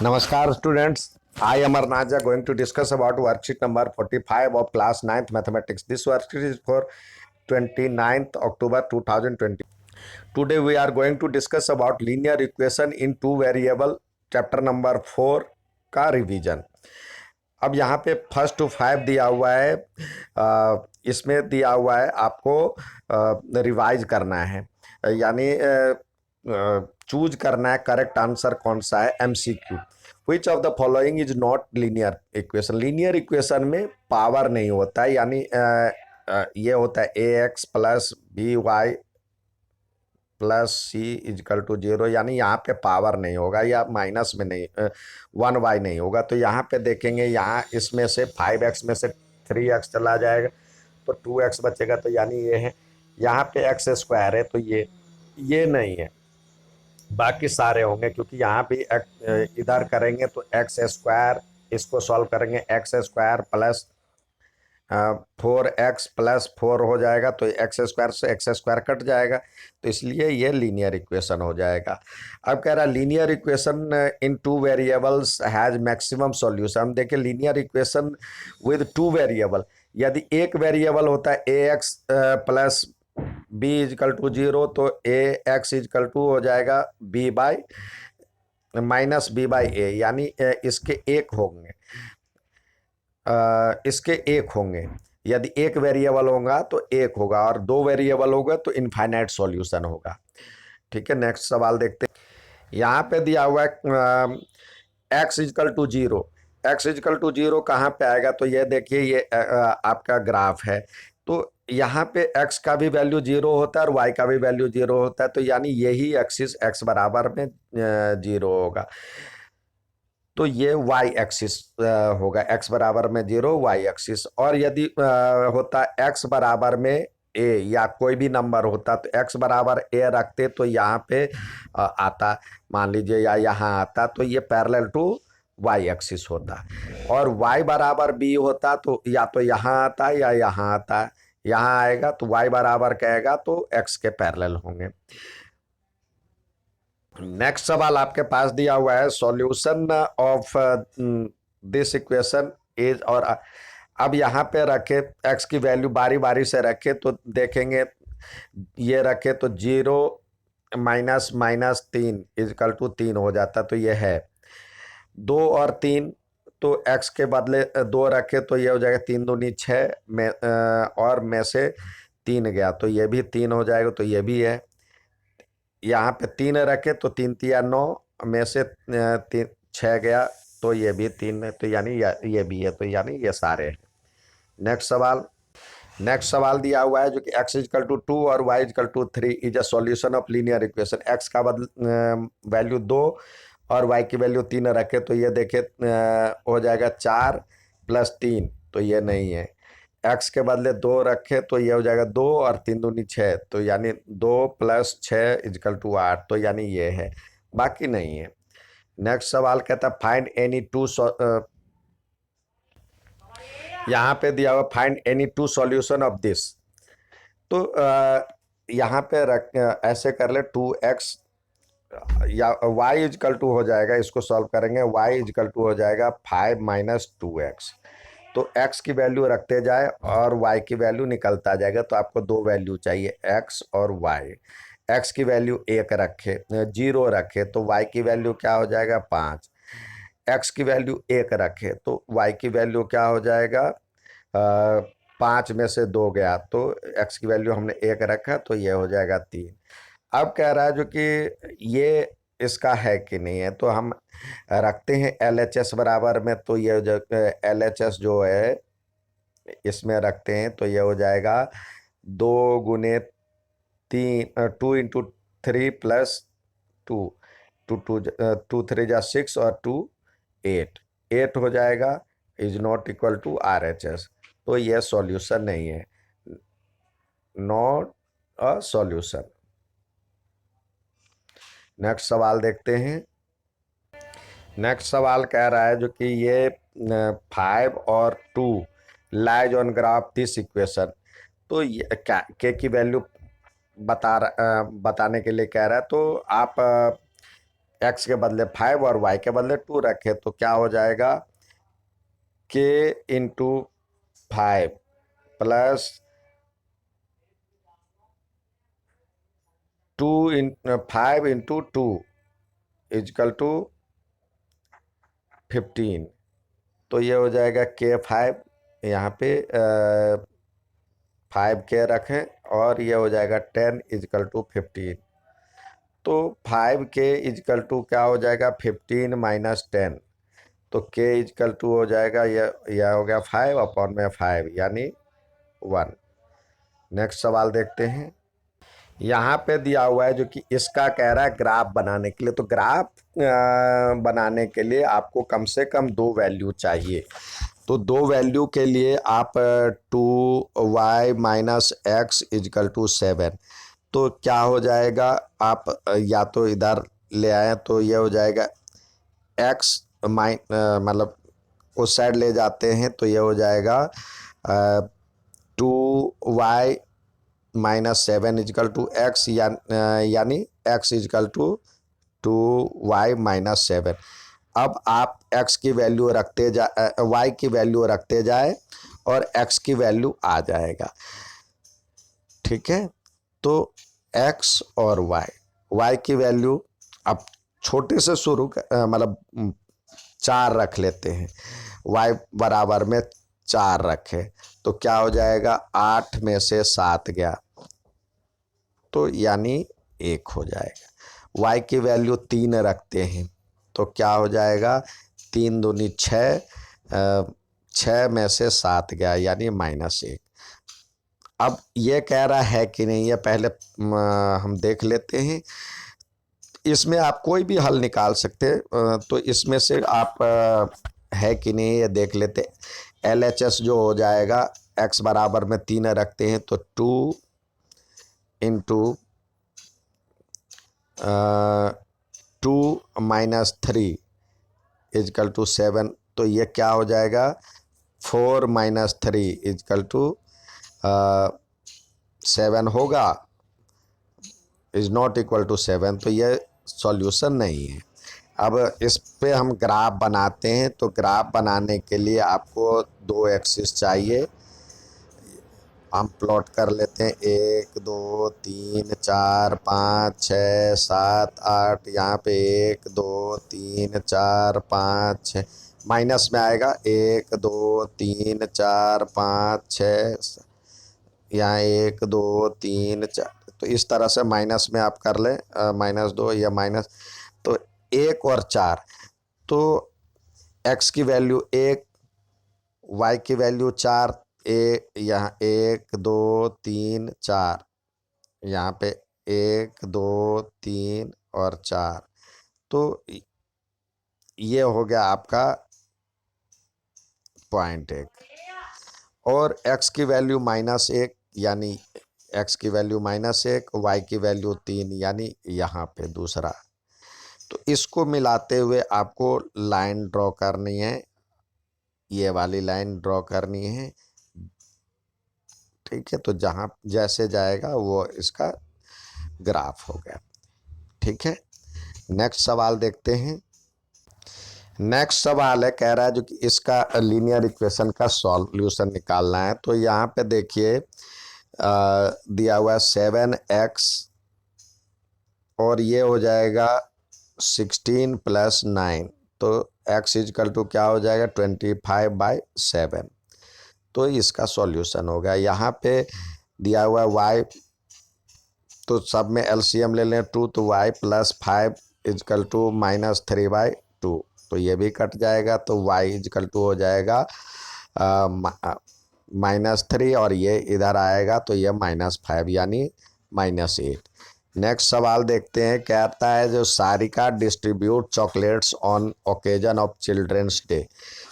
Namaskar students, I Amarnath are going to discuss about worksheet number 45 of class 9th mathematics. This worksheet is for 29th October 2020. Today we are going to discuss about linear equation in two variable chapter number 4 का revision. अब यहाँ पे first to five दिया हुआ है, इसमें दिया हुआ है आपको रिवाइज करना है, यानी चूज करना है करेक्ट आंसर कौन सा है। MCQ, which of the following is not linear equation. Linear equation में पावर नहीं होता है, यानी ये होता है a x plus b y plus c is equal to zero, यानी यहाँ पे पावर नहीं होगा या माइनस में नहीं, वन वाई नहीं होगा। तो यहाँ पे देखेंगे, यहाँ इसमें से 5x में से 3x चला जाएगा तो 2x बचेगा, तो यानी ये है। यहाँ पे एक्स स्क्वायर है तो ये नहीं है, बाकी सारे होंगे, क्योंकि यहाँ भी इधर करेंगे तो एक्स स्क्वायर, इसको सॉल्व करेंगे x square plus 4x plus 4 हो जाएगा, तो एक्स स्क्वायर से एक्स स्क्वायर कट जाएगा, तो इसलिए ये लीनियर इक्वेशन हो जाएगा। अब कह रहा है linear equation in two variables has maximum solution. हम देखें linear equation with two variable, यदि एक वेरिएबल होता है a x plus b is equal to zero, तो ए एक्स इजकल टू हो जाएगा b by minus b by a, यानी इसके एक होंगे, इसके एक होंगे। यदि एक वेरिएबल होगा तो एक होगा, और दो वेरिएबल होगा तो इनफाइनाइट सॉल्यूशन होगा। ठीक है, नेक्स्ट सवाल देखते हैं। यहाँ पे दिया हुआ है x is equal to zero. X is equal to zero कहाँ पे आएगा, तो ये देखिए, ये आपका ग्राफ है, तो यहाँ पे x का भी वैल्यू जीरो होता है और y का भी वैल्यू जीरो होता है, तो यानी यही एक्सिस x बराबर में जीरो होगा, तो ये y एक्सिस होगा, x बराबर में जीरो y एक्सिस। और यदि होता x बराबर में a या कोई भी नंबर होता तो x बराबर a रखते तो यहाँ पे आता, मान लीजिए, या यहाँ आता, तो ये पैरेलल टू y एक्सिस होता। और y बराबर b होता तो या तो यहाँ आता या यहाँ आता, यहाँ आएगा तो y बराबर कहेगा तो x के पैरेलल होंगे। नेक्स्ट सवाल आपके पास दिया हुआ है, solution of this equation is, और अब यहाँ पे रखे x की वैल्यू बारी बारी से रखे तो देखेंगे, ये रखे तो zero minus minus 3 equal to 3 हो जाता, तो ये है 2 और 3, तो x के बदले 2 रखे तो ये हो जाएगा 3 दूनी 6 में, और में से 3 गया तो ये भी 3 हो जाएगा, तो ये भी है। यहाँ पे 3 रखे तो 3 तिया 9 में से 6 गया तो ये भी 3 है, तो यानी ये भी है, तो यानी ये सारे हैं। नेक्स्ट सवाल दिया हुआ है जो कि x इजकल टू 2 और y equal to 3 is a solution of linear equation. x का वैल्यू 2 और y की वैल्यू 3 रखे तो ये देखे हो जाएगा 4 प्लस 3, तो ये नहीं है। x के बदले 2 रखे तो ये हो जाएगा 2 और 3 दूनी 6, तो यानी 2 प्लस 6 इजकल टू 8, तो यानी ये है, बाकी नहीं है। नेक्स्ट सवाल कहता है फाइंड एनी टू, यहाँ पे दिया हुआ find any two solution of this, तो यहाँ पे ऐसे कर ले 2x या y इजकल टू हो जाएगा, इसको सॉल्व करेंगे, y इजकल टू हो जाएगा 5 माइनस 2x, तो x की वैल्यू रखते जाए और y की वैल्यू निकलता जाएगा, तो आपको दो वैल्यू चाहिए x और y। x की वैल्यू 1 रखे, 0 रखे तो y की वैल्यू क्या हो जाएगा 5, x की वैल्यू 1 रखे तो y की वैल्यू क्या हो जाएगा 5 में से 2 गया, तो x की वैल्यू हमने 1 रखा तो ये हो जाएगा 3। अब कह रहा है जो कि ये इसका है कि नहीं है, तो हम रखते हैं LHS बराबर में, तो ये जो LHS जो है इसमें रखते हैं, तो ये हो जाएगा 2 गुने 3, 2 इंटू 3 प्लस 2, 2 3 जा 6 और 2 8 हो जाएगा, is not equal to RHS, तो ये सॉल्यूशन नहीं है, नॉट अ सॉल्यूशन। नेक्स्ट सवाल देखते हैं। नेक्स्ट सवाल कह रहा है जो कि ये 5 और 2 lies on graph this equation, तो ये के की वैल्यू बताने के लिए कह रहा है, तो आप x के बदले 5 और y के बदले 2 रखे तो क्या हो जाएगा, k into 5 plus 5 into 2 equal to 15। तो ये हो जाएगा k5, यहाँ पे 5k रखें और ये हो जाएगा 10 इजकल टू 15। तो 5k इजकल टू क्या हो जाएगा, 15 माइनस 10। तो k इजकल टू हो जाएगा, यह हो गया 5 अपॉन में 5 यानी 1। नेक्स्ट सवाल देखते हैं। यहाँ पे दिया हुआ है जो कि इसका कह रहा है ग्राफ बनाने के लिए। तो ग्राफ बनाने के लिए आपको कम से कम 2 वैल्यू चाहिए। तो 2 वैल्यू के लिए आप 2y minus x is equal to 7। तो क्या हो जाएगा, आप या तो इधर ले आए तो ये हो जाएगा x मतलब उस साइड ले जाते हैं तो ये हो जाएगा 2y minus 7 equal to x, यानी x equal to 2y minus 7। अब आप x की वैल्यू रखते y की वैल्यू रखते जाए और x की वैल्यू आ जाएगा। ठीक है, तो x और y की वैल्यू अब छोटे से शुरू मतलब 4 रख लेते हैं। y बराबर में 4 रखे तो क्या हो जाएगा, 8 में से 7 गया तो यानी 1 हो जाएगा। y की वैल्यू 3 रखते हैं तो क्या हो जाएगा, 3 दूनी 6, 6 में से 7 गया यानी -1। अब ये कह रहा है कि नहीं, ये पहले हम देख लेते हैं। इसमें आप कोई भी हल निकाल सकते हैं, तो इसमें से आप है कि नहीं ये देख लेते। LHS जो हो जाएगा, x बराबर में 3 रखते हैं तो 2 इंटू 2 माइनस 3 इजकल टू 7। तो ये क्या हो जाएगा, 4 माइनस 3 इजकल टू 7 होगा, इज नॉट इक्वल टू 7। तो ये सॉल्यूशन नहीं है। अब इस पे हम ग्राफ बनाते हैं। तो ग्राफ बनाने के लिए आपको 2 एक्सिस चाहिए। हम प्लॉट कर लेते हैं 1 2 3 4 5 6 7 8। यहाँ पे 1 2 3 4 5 6 माइनस में आएगा 1 2 3 4 5 6। यहाँ 1 2 3 4। तो इस तरह से माइनस में आप कर लें, -2 या माइनस। तो 1 और 4, तो x की वैल्यू 1, y की वैल्यू 4। यहाँ 1 2 3 4, यहाँ पे 1 2 3 और 4। तो ये हो गया आपका पॉइंट 1। और x की वैल्यू -1 यानी x की वैल्यू -1, y की वैल्यू 3 यानी यहाँ पे दूसरा। तो इसको मिलाते हुए आपको लाइन ड्रॉ करनी है, ये वाली लाइन ड्रॉ करनी है। ठीक है, तो जहाँ जैसे जाएगा वो इसका ग्राफ हो गया। ठीक है, नेक्स्ट सवाल देखते हैं। नेक्स्ट सवाल है, कह रहा है जो कि इसका लीनियर इक्वेशन का सॉल्यूशन निकालना है। तो यहाँ पे देखिए दिया हुआ है 7x और ये हो जाएगा 16 प्लस 9। तो x इजकल टू क्या हो जाएगा, 25/7। तो इसका सॉल्यूशन होगा। यहाँ पे दिया हुआ है y, तो सब में LCM ले लें 2, तो y प्लस 5 इजकल टू -3/2। तो ये भी कट जाएगा तो y इजकल टू हो जाएगा -3 और ये इधर आएगा तो ये -5 यानी -8। नेक्स्ट सवाल देखते हैं। कहता है जो Sarika distribute chocolates on occasion of children's day.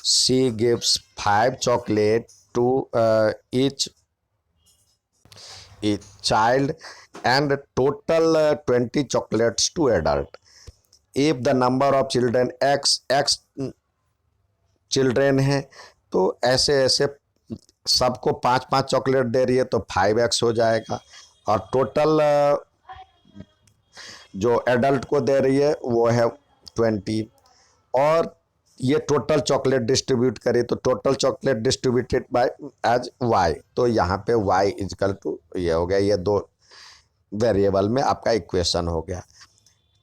She gives 5 chocolate to each child and total 20 chocolates to adult. If the number of children x children है, तो ऐसे ऐसे सबको 5-5 चॉकलेट दे रही है तो 5x हो जाएगा। और टोटल जो एडल्ट को दे रही है वो है 20। और ये टोटल चॉकलेट डिस्ट्रीब्यूट करें तो total chocolate distributed by as Y, तो यहाँ पे वाई इजकल टू ये हो गया, ये दो वेरिएबल में आपका इक्वेशन हो गया।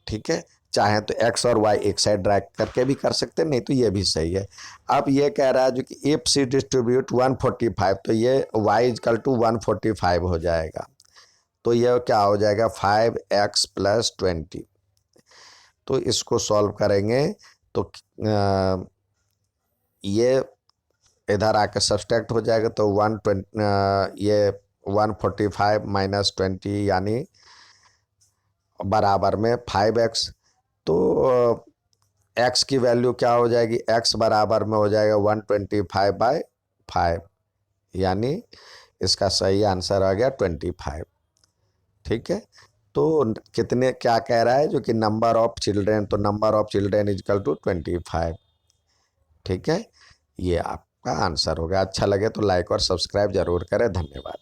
ठीक है, चाहे तो एक्स और वाई एक साइड ड्रैग करके भी कर सकते हैं, नहीं तो ये भी सही है। अब ये कह रहा है जो कि इफ सी डिस्ट्रीब्यूट 145, तो ये वाई इजकल टू 145 हो जाएगा। तो ये क्या हो जाएगा 5x + 20। तो इसको सॉल्व करेंगे तो ये इधर आकर सब्सट्रैक्ट हो जाएगा, तो 120 ये 145 - 20 यानी बराबर में 5x। तो x की वैल्यू क्या हो जाएगी, x बराबर में हो जाएगा 125/5, यानी इसका सही आंसर आ गया 25। ठीक है, तो कितने क्या कह रहा है जो कि नंबर ऑफ चिल्ड्रेन, तो number of children equal to 25। ठीक है, ये आपका आंसर होगा। अच्छा लगे तो लाइक और सब्सक्राइब जरूर करें। धन्यवाद।